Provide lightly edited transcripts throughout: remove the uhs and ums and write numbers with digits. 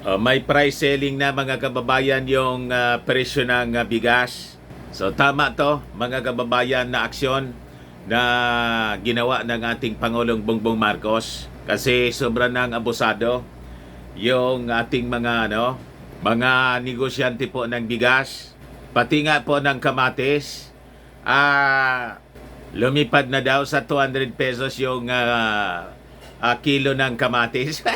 May price selling na mga kababayan yung presyo ng bigas. So tama to mga kababayan na aksyon na ginawa ng ating Pangulong Bongbong Marcos kasi sobra nang abusado yung ating mga negosyante po ng bigas, pati nga po ng kamatis. Lumipad na daw sa 200 pesos yung kilo ng kamatis.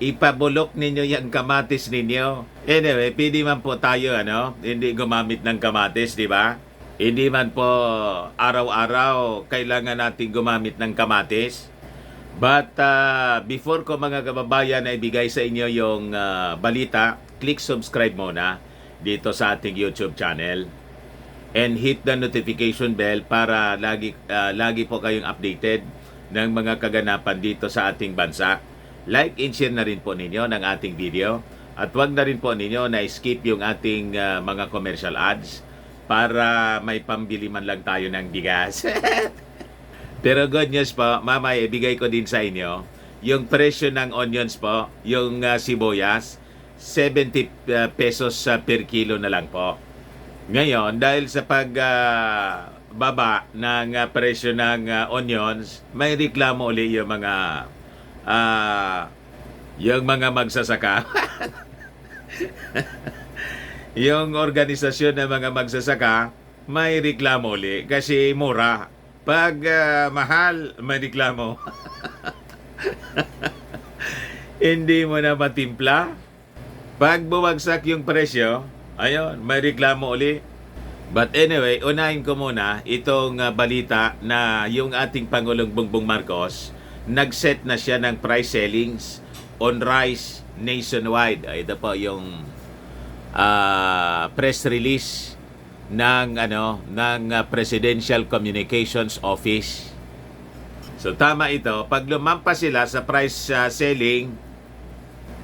Ipabulok ninyo yung kamatis ninyo. Anyway, pwede man po tayo, hindi gumamit ng kamatis, di ba? Hindi man po araw-araw kailangan natin gumamit ng kamatis. But before ko mga kababayan na ibigay sa inyo yung balita, click subscribe muna dito sa ating YouTube channel. And hit the notification bell para lagi po kayong updated ng mga kaganapan dito sa ating bansa. Like and share na rin po ninyo ng ating video. At wag na rin po ninyo na skip yung ating mga commercial ads para may pambili man lang tayo ng bigas. Pero good news po, mamaya ibigay ko din sa inyo yung presyo ng onions po, yung sibuyas, 70 pesos per kilo na lang po. Ngayon, dahil sa pagbaba ng presyo ng onions, may reklamo uli yung mga magsasaka. Yung organisasyon ng mga magsasaka, may reklamo uli kasi mura. Pag mahal, may reklamo. Hindi mo na matimpla. Pag bumagsak yung presyo, ayun, may reklamo uli. But anyway, unahin ko muna itong balita na yung ating Pangulong Bongbong Marcos nag-set na siya ng price sellings on rice nationwide. Ito po yung press release ng Presidential Communications Office. So tama ito, pag lumampas sila sa price selling,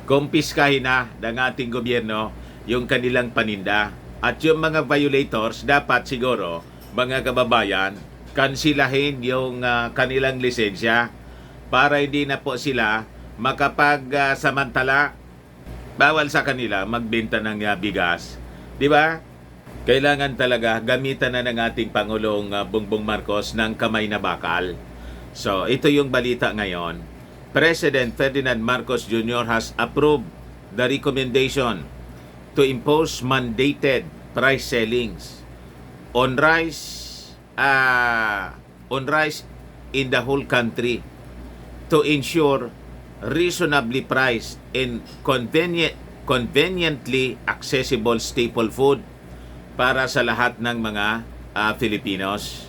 kumpiskahin na ng ating gobyerno yung kanilang paninda. At yung mga violators, dapat siguro, mga kababayan, kansilahin yung kanilang lisensya para hindi na po sila makapag-samantala, bawal sa kanila magbenta ng bigas. Di ba? Kailangan talaga gamitan na ng ating Pangulong Bongbong Marcos ng kamay na bakal. So, ito yung balita ngayon. President Ferdinand Marcos Jr. has approved the recommendation to impose mandated price sellings on rice in the whole country to ensure reasonably priced and conveniently accessible staple food para sa lahat ng mga Filipinos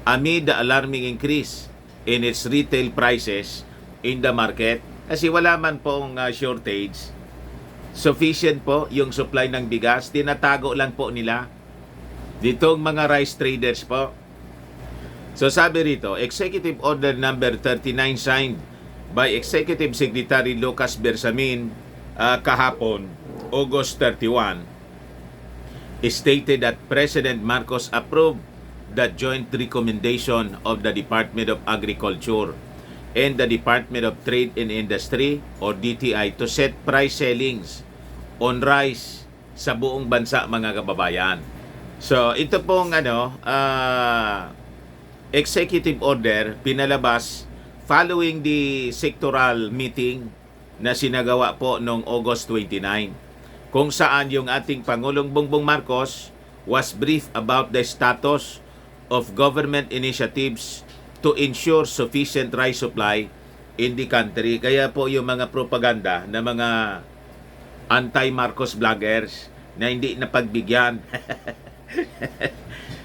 amid the alarming increase in its retail prices in the market. Kasi wala man pong shortage, sufficient po yung supply ng bigas, tinatago lang po nila ditong mga rice traders po. So sabi rito, Executive Order number 39 signed by Executive Secretary Lucas Bersamin kahapon, August 31, stated that President Marcos approved the joint recommendation of the Department of Agriculture and the Department of Trade and Industry or DTI to set price sellings on rice sa buong bansa mga kababayan. So ito pong executive order pinalabas following the sectoral meeting na sinagawa po noong August 29, kung saan yung ating Pangulong Bongbong Marcos was briefed about the status of government initiatives to ensure sufficient rice supply in the country. Kaya po yung mga propaganda na mga anti-Marcos vloggers na hindi napagbigyan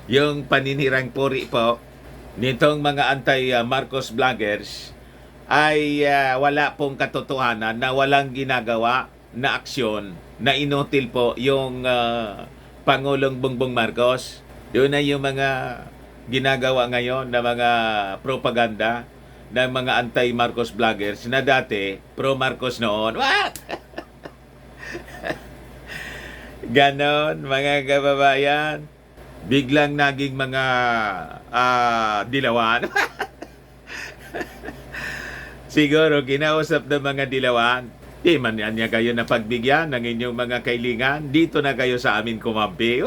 yung paninirang puri po nitong mga anti-Marcos vloggers ay wala pong katotohanan, na walang ginagawa na aksyon, na inutil po yung Pangulong Bongbong Marcos. Yun na yung mga ginagawa ngayon na mga propaganda ng mga anti-Marcos vloggers na dati pro-Marcos noon. What? Ganon, mga kababayan. Biglang naging mga dilawan. Siguro, kinausap ng mga dilawan Di man yan niya kayo na pagbigyan ng inyong mga kailingan. Dito na kayo sa amin kumampi.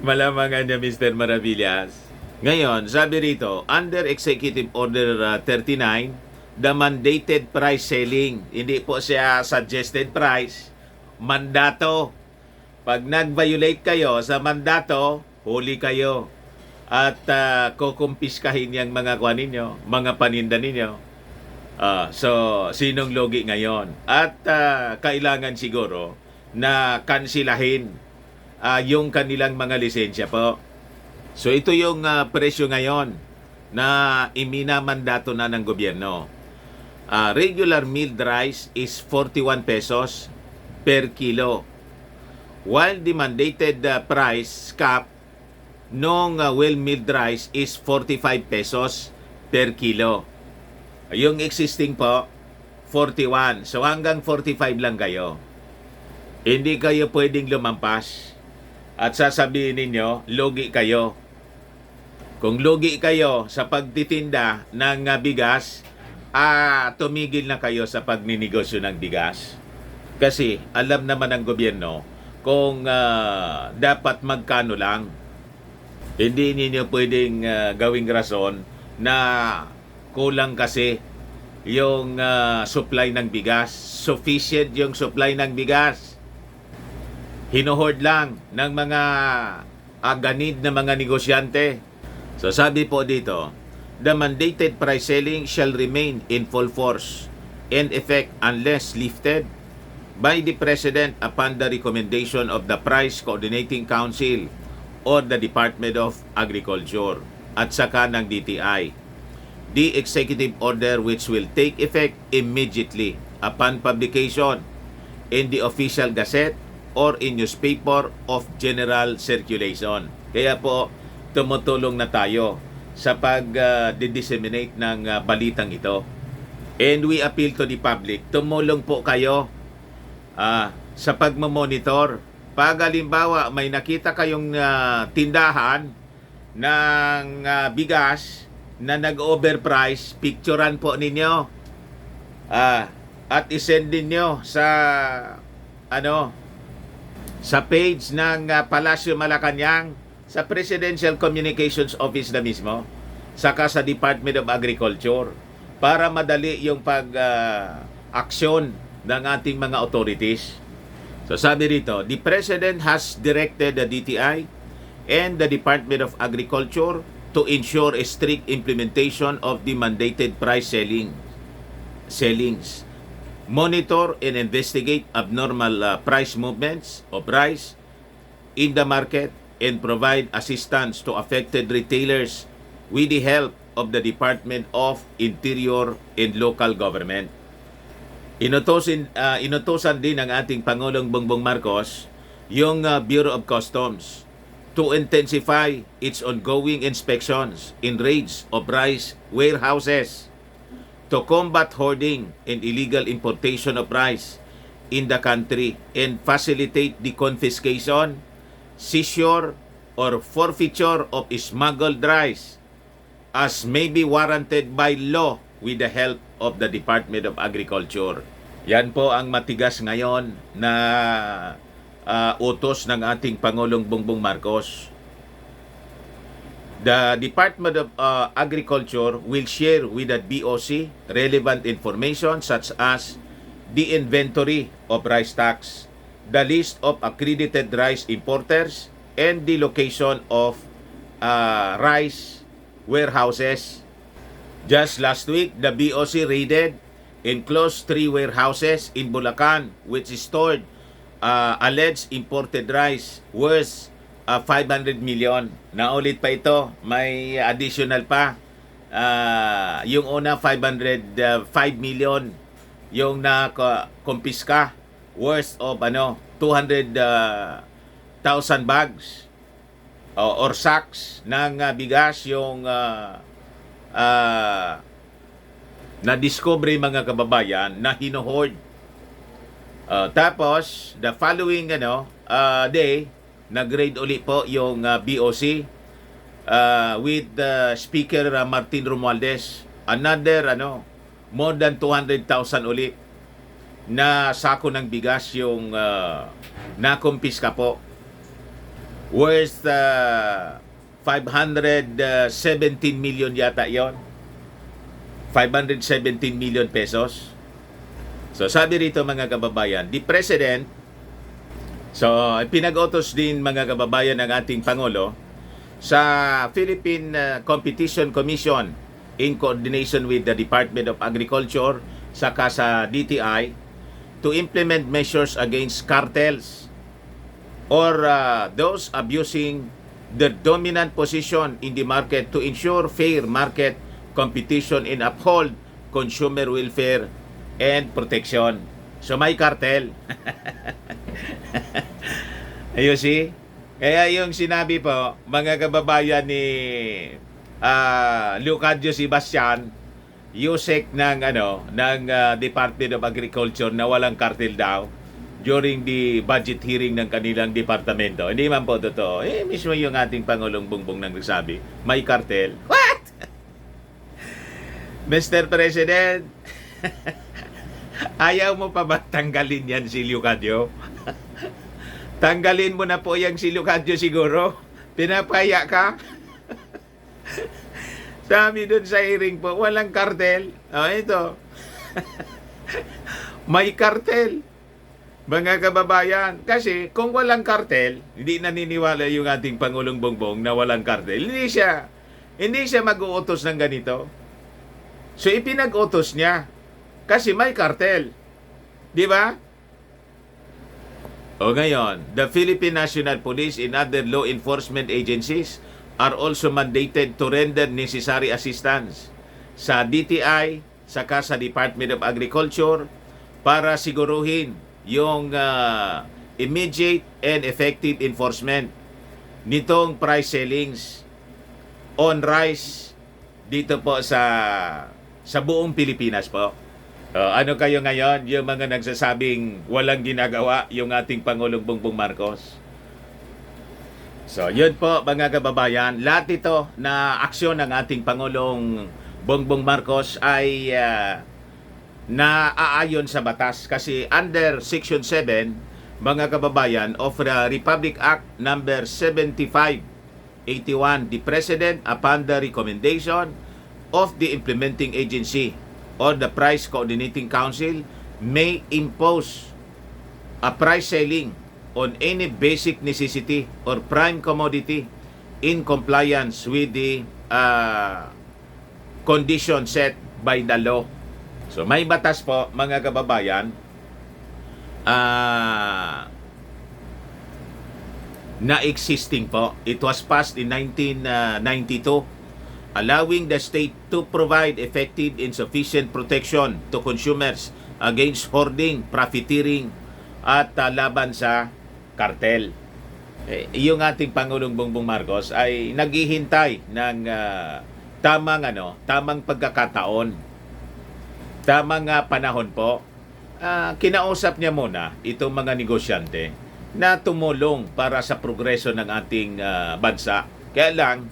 Malamangan niya, Mr. Maravillas. Ngayon, sabi rito, under Executive Order 39, the mandated price selling. Hindi po siya suggested price. Mandato. Pag nag-violate kayo sa mandato, huli kayo. At kukumpiskahin yung mga kuha ninyo, mga paninda ninyo. So, sinong logi ngayon? At kailangan siguro na kansilahin yung kanilang mga lisensya po. So, ito yung presyo ngayon na iminamandato na ng gobyerno. Regular milled rice is 41 pesos per kilo. While the mandated price cap nung well-milled rice is 45 pesos per kilo. Yung existing po, 41. So hanggang 45 lang kayo. Hindi kayo pwedeng lumampas. At sasabihin ninyo, lugi kayo. Kung lugi kayo sa pagtitinda ng bigas, tumigil na kayo sa pagninegosyo ng bigas. Kasi alam naman ng gobyerno kung dapat magkano lang. Hindi ninyo pwedeng gawing rason na kulang kasi yung supply ng bigas. Sufficient yung supply ng bigas. Hinuhoard lang ng mga ganid na mga negosyante. So sabi po dito, the mandated price selling shall remain in full force and effect unless lifted by the President upon the recommendation of the Price Coordinating Council or the Department of Agriculture at saka ng DTI. The executive order which will take effect immediately upon publication in the official gazette or in newspaper of general circulation. Kaya po, tumutulong na tayo sa pag-disseminate ng balitang ito. And we appeal to the public, tumulong po kayo sa pagmamonitor. Pag halimbawa may nakita kayong tindahan ng bigas na nag-overprice, picturean po ninyo at isend ninyo sa sa page ng Palasyo Malacanang, sa Presidential Communications Office na mismo, saka sa Department of Agriculture para madali yung pag-aksyon ng ating mga authorities. So sabi rito, the President has directed the DTI and the Department of Agriculture to ensure a strict implementation of the mandated price sellings, monitor and investigate abnormal price movements of rice in the market, and provide assistance to affected retailers with the help of the Department of Interior and Local Government. Inutusan din ng ating Pangulong Bongbong Marcos yung Bureau of Customs to intensify its ongoing inspections in raids of rice warehouses to combat hoarding and illegal importation of rice in the country and facilitate the confiscation, seizure, or forfeiture of smuggled rice as may be warranted by law with the help of the Department of Agriculture. Yan po ang matigas ngayon na utos ng ating Pangulong Bongbong Marcos. The Department of Agriculture will share with the BOC relevant information such as the inventory of rice stocks, the list of accredited rice importers, and the location of rice warehouses. Just last week, the BOC raided and closed 3 warehouses in Bulacan which stored alleged imported rice worth 500 million. Naulit pa ito, may additional pa. Yung una 505 million yung na-kumpiska worth of 200,000 bags or sacks ng bigas yung na-discover mga kababayan na hinuhoard. Tapos, the following day, nag-raid uli po yung BOC with Speaker Martin Romualdez. Another, more than 200,000 uli na sako ng bigas yung nakumpiska po. Worth 517 million yata yon. 517 million pesos. So sabi rito mga kababayan, the President, so pinag-utos din mga kababayan ng ating Pangulo sa Philippine Competition Commission in coordination with the Department of Agriculture saka sa DTI to implement measures against cartels or those abusing their dominant position in the market to ensure fair market competition and uphold consumer welfare and protection. So may cartel. You see? Kaya yung sinabi po, mga kababayan ni Leocadio Sebastian, Yusek ng Department of Agriculture na walang cartel daw during the budget hearing ng kanilang departamento. Hindi man po totoo. Mismo yung ating Pangulong Bongbong nang nagsabi, may cartel. What? Mr. President, ayaw mo pa ba tanggalin yan si Leocadio? Tanggalin mo na po yung si Leocadio siguro. Pinapaya ka. Sabi dun sa hearing po, walang cartel. Ito. May cartel. Mga kababayan. Kasi kung walang cartel, hindi naniniwala yung ating Pangulong Bongbong na walang cartel. Hindi siya mag-uutos ng ganito. So ipinag-utos niya. Kasi may cartel. Di ba? O ngayon, the Philippine National Police and other law enforcement agencies are also mandated to render necessary assistance sa DTI saka sa Department of Agriculture para siguruhin yung immediate and effective enforcement nitong price ceilings on rice dito po sa buong Pilipinas po. Ano kayo ngayon, yung mga nagsasabing walang ginagawa yung ating Pangulong Bongbong Marcos? So, yun po mga kababayan, lahat ito na aksyon ng ating Pangulong Bongbong Marcos ay naaayon sa batas kasi under Section 7, mga kababayan, of the Republic Act number 7581, the President, upon the recommendation of the implementing agency or the Price Coordinating Council, may impose a price ceiling on any basic necessity or prime commodity in compliance with the conditions set by the law. So may batas po mga kababayan na existing po. It was passed in 1992, allowing the state to provide effective and sufficient protection to consumers against hoarding, profiteering, at laban sa kartel. Yung ating Pangulong Bongbong Marcos ay naghihintay ng tamang pagkakataon, tamang panahon po. Kinausap niya muna itong mga negosyante na tumulong para sa progreso ng ating bansa. Kaya lang,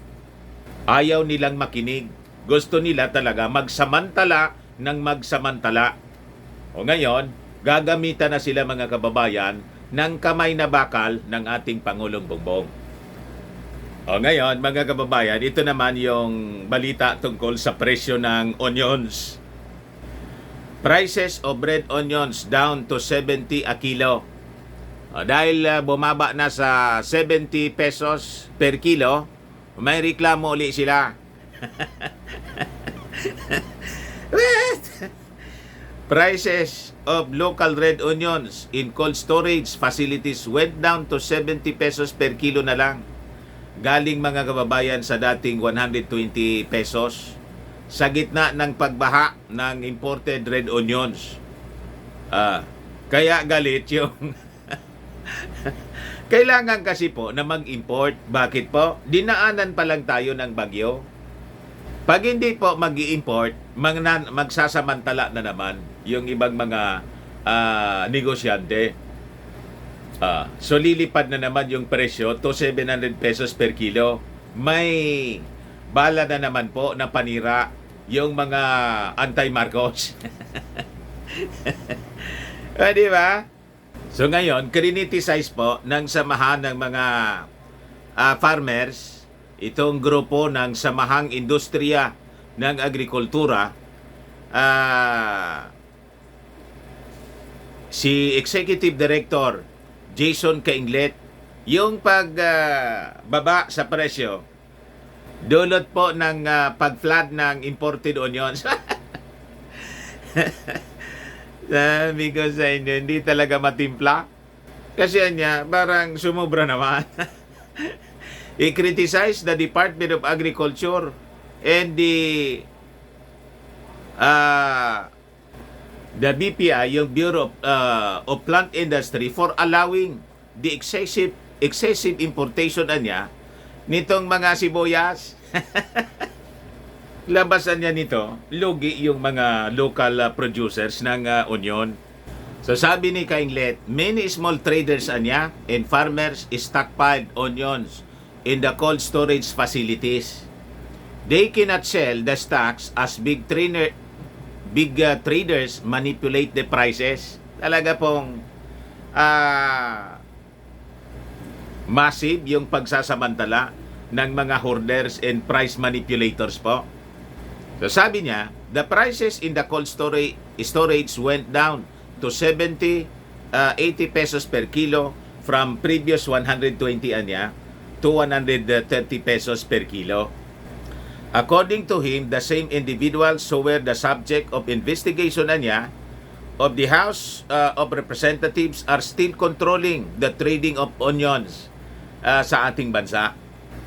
ayaw nilang makinig. Gusto nila talaga magsamantala ng magsamantala. O ngayon, gagamitan na sila mga kababayan ng kamay na bakal ng ating Pangulong Bongbong. O ngayon, mga kababayan, ito naman yung balita tungkol sa presyo ng onions. Prices of red onions down to 70 a kilo. Dahil bumaba na sa 70 pesos per kilo, may reklamo uli sila. Prices of local red onions in cold storage facilities went down to 70 pesos per kilo na lang. Galing mga kababayan sa dating 120 pesos sa gitna ng pagbaha ng imported red onions. Kaya galit yung kailangan kasi po na mag-import. Bakit po? Dinaanan pa lang tayo ng bagyo. Pag hindi po mag-i-import, magsasamantala na naman yung ibang mga negosyante. So lilipad na naman yung presyo to 700 pesos per kilo. May bala na naman po na panira yung mga anti-Marcos. Di ba? So ngayon, criniticize po ng samahan ng mga farmers, itong grupo ng Samahang Industriya ng Agrikultura, si Executive Director Jason Cainglet, yung pagbaba sa presyo, dulot po ng pag-flood ng imported onions. Sabi ko sa inyo, hindi talaga matimpla. Kasi niya, parang sumubra naman. I-criticize the Department of Agriculture and the BPI, yung Bureau of Plant Industry, for allowing the excessive importation niya nitong mga sibuyas. Labasan niya nito, lugi yung mga local producers ng onion. So sabi ni Cainglet, many small traders and farmers stockpiled onions in the cold storage facilities. They cannot sell the stocks as big traders manipulate the prices. Talaga pong massive yung pagsasamantala ng mga hoarders and price manipulators po. So sabi niya, the prices in the cold storage went down to 80 pesos per kilo from previous 120 to 130 pesos per kilo. According to him, the same individuals who were the subject of investigation of the House of Representatives are still controlling the trading of onions sa ating bansa.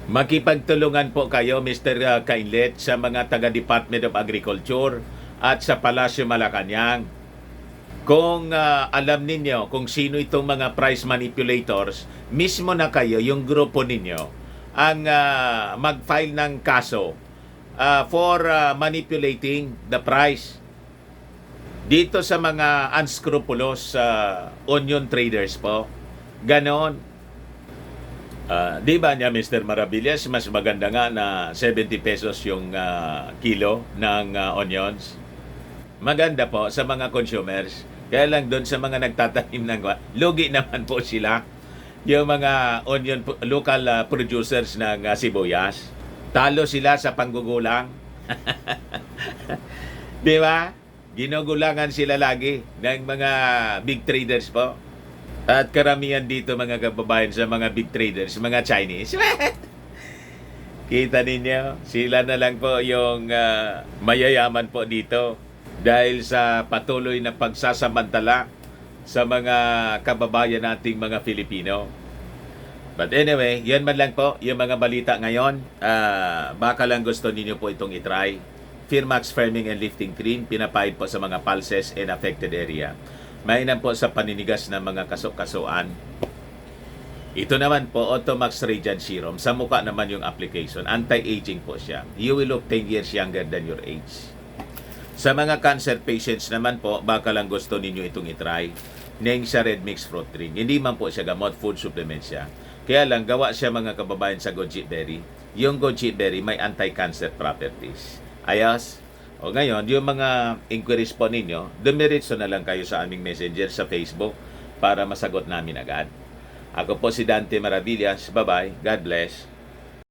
Makipagtulungan po kayo, Mr. Cainglet, sa mga taga-Department of Agriculture at sa Palasyo Malacanang. Kung alam ninyo kung sino itong mga price manipulators, mismo na kayo, yung grupo ninyo, ang mag-file ng kaso for manipulating the price dito sa mga unscrupulous onion traders po. Ganon. Di ba niya, Mr. Maravillas, mas maganda nga na 70 pesos yung kilo ng onions? Maganda po sa mga consumers. Kaya lang doon sa mga nagtatanim ng lugi naman po sila. Yung mga onion local producers ng sibuyas. Talo sila sa panggugulang. Di ba? Ginugulangan sila lagi ng mga big traders po. At karamihan dito mga kababayan sa mga big traders, mga Chinese. Kita ninyo, sila na lang po yung mayayaman po dito dahil sa patuloy na pagsasamantala sa mga kababayan nating mga Filipino. But anyway, yan man lang po yung mga balita ngayon. Baka lang gusto ninyo po itong itry. Firmax Firming and Lifting Cream, pinapahid po sa mga pulses and affected area. Mainam po sa paninigas ng mga kasok-kasuan. Ito naman po, Automax Radiant Serum. Sa mukha naman yung application. Anti-aging po siya. You will look 10 years younger than your age. Sa mga cancer patients naman po, baka lang gusto ninyo itong itry. Neng sa Red Mix Fruit Drink. Hindi man po siya gamot, food supplement siya. Kaya lang, gawa siya mga kababayan sa goji berry. Yung goji berry may anti-cancer properties. Ayos? O ngayon, yung mga inquiries po ninyo, dumiretso na lang kayo sa aming messenger sa Facebook para masagot namin agad. Ako po si Dante Maravillas. Bye-bye. God bless.